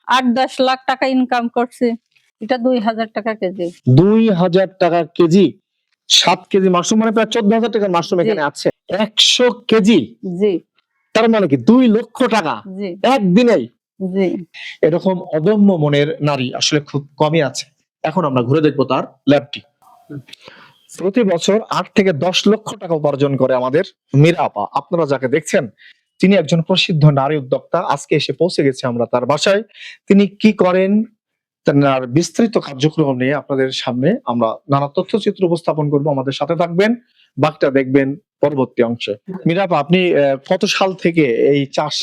8-10 লাখ টাকা ইনকাম করছি। এটা 2000 টাকা কেজি। 2000 টাকা কেজি। 7 কেজি মাশরুম মানে প্রায় 14,000 টাকার মাশরুম এখানে আছে। 100 কেজি। জি। তার মানে কি 2 লক্ষ টাকা জি। একদিনেই। জি। এরকম অদম্য মনের নারী আসলে খুব কমই আছে। এখন আমরা ঘুরে দেখবো তার ল্যাবটি। প্রতি বছর 8 থেকে 10 লক্ষ টাকা উপার্জন করে আমাদের মীরা আপা। আপনারা যাকে দেখছেন তিনি একজন প্রসিদ্ধ নারী উদ্যোক্তা। আজকে এসে পৌঁছে গেছে আমরা তার বাসায়। তিনি কি করেন, তার বিস্তৃত কার্যক্রম নিয়ে আপনাদের সামনে আমরা নানা তথ্যচিত্র উপস্থাপন করব। আমাদের সাথে থাকবেন, বাকিটা দেখবেন পরবর্তী অংশে। মীরা আপা, আপনি কত সাল থেকে এই চাষ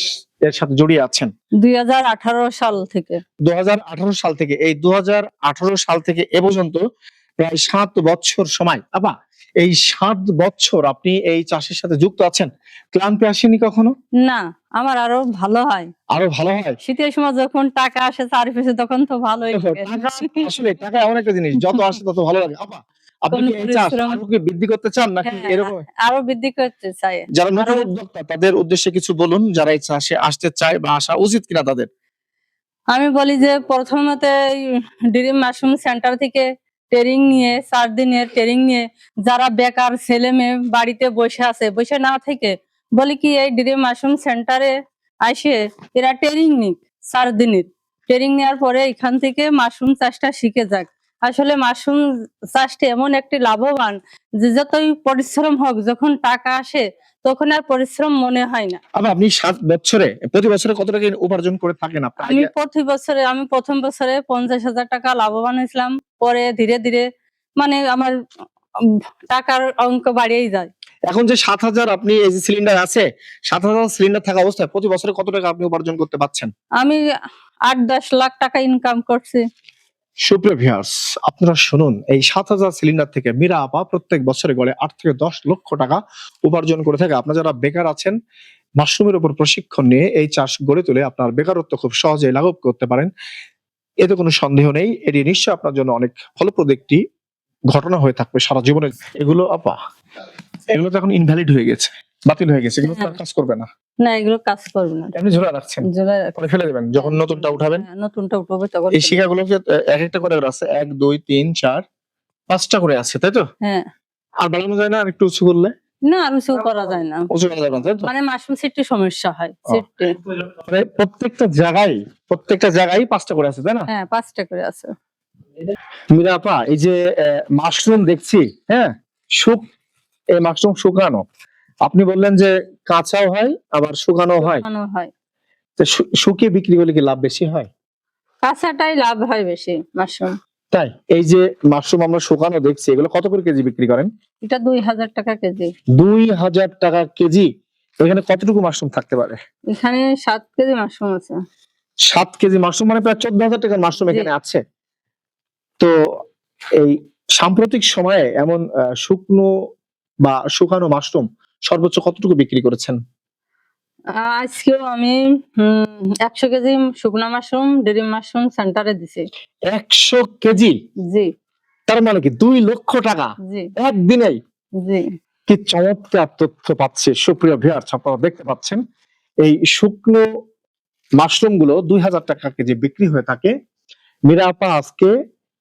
এর সাথে জড়িয়ে আছেন? 2018 সাল থেকে। 2018 সাল থেকে। এই 2018 সাল থেকে এ পর্যন্ত প্রায় 7 বছর সময়। আপা, এই 7 বছর আপনি এই চাষের সাথে যুক্ত আছেন, ক্লান্তি আসেনি কখনো? না, আমার আরো ভালো হয়। আরো ভালো হয়? শীতের সময় যখন টাকা আসে চারিপাশে তখন তো ভালোই লাগে। টাকা আসলে টাকা এমন একটা জিনিস, যত আসে তত ভালো লাগে। আপা, আপনি কোনো কি এই চাষ পরিশ্রম আরো কি বৃদ্ধি করতে চান নাকি হ্যাঁ, এরকম? আরো বৃদ্ধি করতে চাই। যারা আরো নতুন উদ্যোক্তা তাদের উদ্দেশ্যে কিছু বলুন, যারা এই চাষে আসতে চায় বা আসা উচিত কিনা তাদের। আমি বলি যে প্রথমত ড্রিম মাশরুম সেন্টার থেকে ট্রেনিং নিয়ে 4 দিনের ট্রেনিং নিয়ে যারা বেকার ছেলে মেয়ে বাড়িতে বসে আছে, বসে না থেকে বলি কি এই ড্রিম মাশরুম সেন্টারে আসে এরা ট্রেনিং নিক। 4 দিনের ট্রেনিং নেওয়ার পরে এখান থেকে মাশরুম চাষটা শিখে যাক। আসলে মাশরুম চাষটা এমন একটি লাভবান যে যতই পরিশ্রম হোক, যখন টাকা আসে তখন আর পরিশ্রম মনে হয় না। আবার আপনি 7 বছরে প্রতি বছরে কত টাকা উপার্জন করে থাকেন আপনি? আমি প্রথম বছরে 50,000 টাকা লাভবান হয়েছিলাম। পরে ধীরে ধীরে মানে আমার টাকার অঙ্ক বাড়িয়েই যায়। এখন যে 7,000 আপনি এই যে সিলিন্ডার আছে, 7,000 সিলিন্ডার থাকা অবস্থায় প্রতি বছরে কত টাকা আপনি উপার্জন করতে পারছেন? আমি 8-10 লাখ টাকা ইনকাম করছি। সুপ্রিয় ভিউয়ার্স, আপনারা শুনুন, এই 7,000 সিলিন্ডার থেকে মীরা আপা প্রত্যেক বছরে গড়ে 8 থেকে 10 লক্ষ টাকা উপার্জন করে থাকে। আপনারা যারা বেকার আছেন, মাশরুমের উপর প্রশিক্ষণ নিয়ে এই চাষ গড়ে তুলে আপনার বেকারত্ব খুব সহজেই লাঘব করতে পারেন। এতে কোনো সন্দেহ নেই। এটি নিশ্চয়ই আপনার জন্য অনেক ফলপ্রদ একটি ঘটনা হয়ে থাকবে সারা জীবনে। এগুলো আপা, এগুলো তো এখন ইনভ্যালিড হয়ে গেছে, বাতিল হয়ে গেছে, এগুলো তো আর কাজ করবে না। না, এগুলো কাজ করবে না। এমনি ঝোলা রাখছেন, ঝোলায় রাখছি। পরে ফেলে দেবেন যখন নতুনটা উঠাবেন। নতুনটা উঠাবে তখন। এই শিকাগুলোকে এক একটা করে আছে, 1 2 3 4 5টা করে আছে, তাই তো? হ্যাঁ। আর বাড়ানো যায় না আর একটু উঁচু করলে? না, আর উঁচু করা যায় না। উঁচু করা যাবে না, তাই তো? মানে মাশরুম সিটে সমস্যা হয়। সিটে মানে প্রত্যেকটা জায়গায় 5টা করে আছে, তাই না? হ্যাঁ, 5টা করে আছে। মীরা আপা, এই যে মাশরুম দেখছি, হ্যাঁ, এই মাশরুম শুকানো। আপনি বললেন যে কাঁচাও হয় আবার শুকানো হয়। তো শুকিয়ে বিক্রি করলে কি লাভ বেশি হয়? কাঁচাটাই লাভ হয় বেশি মাশরুম। তাই? এই যে মাশরুম আমরা শুকানো দেখছি, এগুলো কত করে কেজি বিক্রি করেন? এটা 2000 টাকা কেজি। 2000 টাকা কেজি। এখানে কতটুকু মাশরুম থাকতে পারে? এখানে 7 কেজি মাশরুম আছে। 7 কেজি মাশরুম মানে প্রায় 14,000 টাকার মাশরুম এখানে আছে। তো এই সাম্প্রতিক সময়ে এমন শুকনো বা শুকানো মাশরুম সর্বোচ্চ কতটুকু বিক্রি করেছেন? আজকেও আমি 100 কেজি শুকনা মাশরুম ড্রিম মাশরুম সেন্টারে দিছি। 100 কেজি? জি। তার মানে কি 2 লক্ষ টাকা একদিনেই? জি। কি চমৎকার তথ্য পাচ্ছি। সুপ্রিয় ভিউয়ার্স, আপনারা দেখতে পাচ্ছেন এই শুকনো মাশরুম গুলো 2000 টাকা কেজি বিক্রি হয়ে থাকে। মীরা আপা আজকে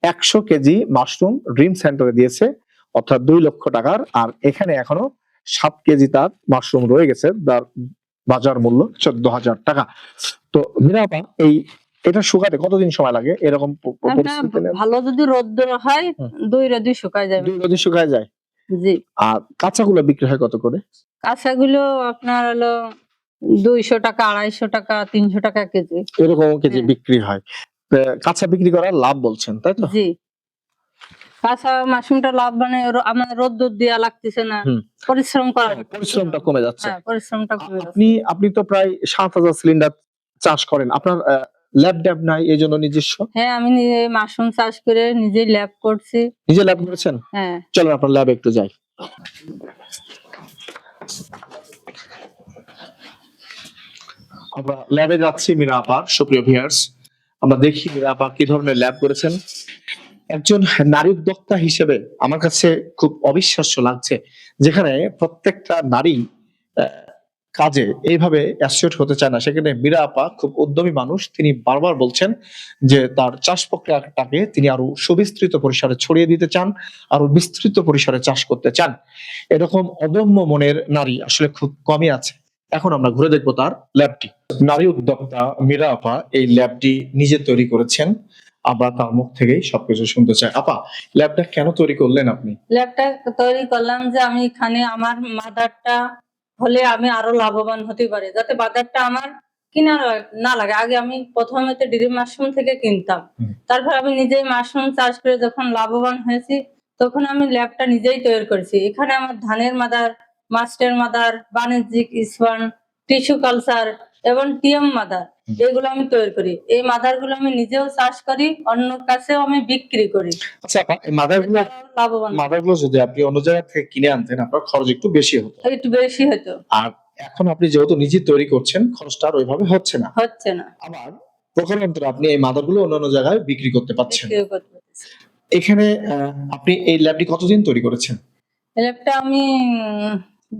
100 কেজি মাশরুম ড্রিম সেন্টারে দিয়েছে, অর্থাৎ 2 লক্ষ টাকার। আর এখানে এখনো 7 কেজি তার মাশরুম রয়ে গেছে, যার বাজার মূল্য 14,000 টাকা। তো মীরা আপা, এটা শুকাতে কতদিন সময় লাগে এরকম পরিস্থিতিতে? ভালো যদি রোদ্দুর হয় 2 রোদে শুকায় যায়। 2 রোদে শুকায় যায়? জি। আর কাঁচাগুলো বিক্রি হয় কত করে? কাঁচাগুলো আপনার হলো 200 টাকা, 250 টাকা, 300 টাকা কেজি। এরকম কেজি বিক্রি হয়। কাঁচা বিক্রি করার লাভ বলছেন, তাই তো? জি। কাঁচা মাশরুমটা লাভ মানে আমার রোদ্দুর দেয়া লাগতেছে না, পরিশ্রমটা কমে যাচ্ছে। পরিশ্রমটা কমে যাচ্ছে। আপনি তো প্রায় 7,000 সিলিন্ডার চাষ করেন। আপনার ল্যাব নাই এই জন্য নিজস্ব? হ্যাঁ, আমি নিজে মাশরুম চাষ করে নিজেই ল্যাব করছি। নিজে ল্যাব করেছেন? হ্যাঁ। চলেন আপনার ল্যাবে একটু যাই। আমরা ল্যাবে যাচ্ছি মীরা আপার। সুপ্রিয় ভিউয়ার্স, আমরা দেখি মীরা আপা কি ধরনের ল্যাব করেছেন। একজন নারী উদ্যোক্তা হিসেবে আমার কাছে খুব অবিশ্বাস্য লাগছে, যেখানে প্রত্যেকটা নারী কাজে এইভাবে অ্যাসোসিয়েট হতে চায় না, সেখানে মীরা আপা খুব উদ্যমী মানুষ। তিনি বারবার বলছেন যে তার চাষ প্রক্রিয়াটাকে তিনি আরো সুবিস্তৃত পরিসরে ছড়িয়ে দিতে চান, আরো বিস্তৃত পরিসরে চাষ করতে চান। এরকম অদম্য মনের নারী আসলে খুব কমই আছে। এখন আমরা ঘুরে দেখবো তার ল্যাবটি। নারী উদ্যোক্তা মীরা আপা এই ল্যাবটি নিজে তৈরি করেছেন। আমরা তার মুখ থেকেই সবকিছু শুনতে চাই। আপা, ল্যাবটা কেন তৈরি করলেন আপনি? ল্যাবটা তৈরি করলাম যে আমি এখানে আমার মাদারটা হলে আমি আরো লাভবান হতে পারি, যাতে বাজারটা আমার কিনা না লাগে। আগে আমি প্রথমে তো ড্রিম মাশরুম থেকে কিনতাম, হুম। তারপর আমি নিজেই মাশরুম চাষ করে যখন লাভবান হয়েছি, তখন আমি ল্যাবটা নিজেই তৈরি করেছি। এখানে আমার ধানের মাদার, মাস্টার মাদার, বাণিজ্যিক স্পান, টিস্যু কালচার এবং টিএম মাদার, এগুলো আমি তৈরি করি। এই মাদার গুলো আমি নিজেও চাষ করি, অন্য কাছেও আমি বিক্রি করি। আচ্ছা আপা, এই মাদারগুলো লাভবান মাদারগুলো যদি আপনি অন্য জায়গা থেকে কিনে আনতেন, আপনার খরচ একটু বেশি হতো। একটু বেশি হতো, আর এখন আপনি যেহেতু নিজে তৈরি করছেন, খরচটা আর ওইভাবে হচ্ছে না। হচ্ছে না, আবার প্রকারান্তরে আপনি এই মাদারগুলো অন্যান্য জায়গায় বিক্রি করতে পারছেন। বিক্রি করতে পারতেছি। এখানে আপনি এই ল্যাবটি কতদিন তৈরি করেছেন? ল্যাবটা আমি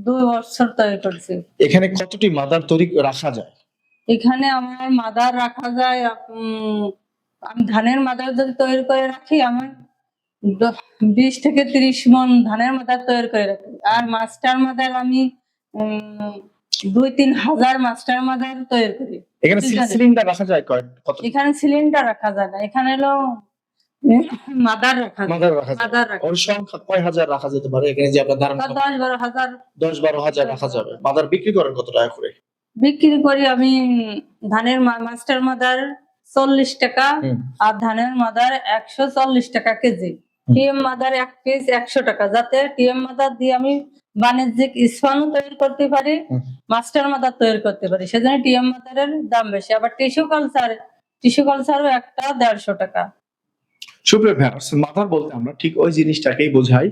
2 বছর তৈরি করছি। এখানে কতটি মাদার তৈরি রাখা যায়? এখানে আমার মাদার রাখা যায়, আমি ধানের মাদার যদি তৈরি করে রাখি, আমার 20 থেকে 30 মন ধানের মাদার তৈরি করে রাখি। আর মাস্টার মাদার আমি 2-3 হাজার মাস্টার মাদার তৈরি করি। এখানে দুইজনে। সিলিন্ডার রাখা যায় কত? এখানে সিলিন্ডার রাখা যায় না, এখানে হলো মাদার রাখা যায়। মাদার রাখা যায়। মাদার রাখা ওর সংখ্যা কয় হাজার রাখা যেতে পারে? এখানে যে আপনার ধারণা 10-12 হাজার 10-12 হাজার রাখা যাবে। মাদার বিক্রি করেন কত টাকা করে? বিক্রি করি আমি। ধানের মাস্টার মাদার 40 টাকা, হুম। আর ধানের মাদার 140 টাকা কেজি। হুম। টিএম মাদার 1 পিস 100 টাকা, যাতে টিএম মাদার দিয়ে আমি বাণিজ্যিক স্পানও তৈরি করতে পারি, হুম। মাস্টার মাদার তৈরি করতে পারি। সেজন্য টিএম মাদারের দাম বেশি। আবার টিস্যু কালচারও একটা 150 টাকা। সুপ্রিয় ভিউয়ার্স, মাদার বলতে আমরা ঠিক ওই জিনিসটাকেই বোঝাই,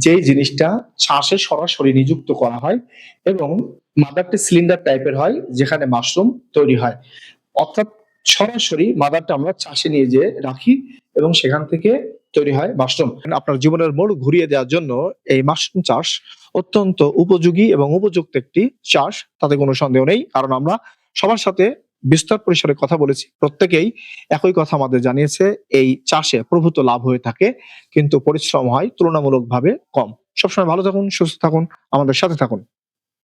যেই জিনিসটা চাষে সরাসরি নিযুক্ত করা হয় এবং মাদারটি সিলিন্ডার টাইপের হয়, যেখানে মাশরুম তৈরি হয়। অর্থাৎ সরাসরি মাদারটা আমরা চাষে নিয়ে যেয়ে রাখি এবং সেখান থেকে তৈরি হয় মাশরুম। আপনার জীবনের মোড় ঘুরিয়ে দেওয়ার জন্য এই মাশরুম চাষ অত্যন্ত উপযোগী এবং উপযুক্ত একটি চাষ, তাতে কোনো সন্দেহ নেই। কারণ আমরা সবার সাথে বিস্তর পরিসরে কথা বলেছি, প্রত্যেকেই একই কথা আমাদের জানিয়েছে, এই চাষে প্রভূত লাভ হয়ে থাকে, কিন্তু পরিশ্রম হয় তুলনামূলকভাবে কম। সবসময় ভালো থাকুন, সুস্থ থাকুন, আমাদের সাথে থাকুন।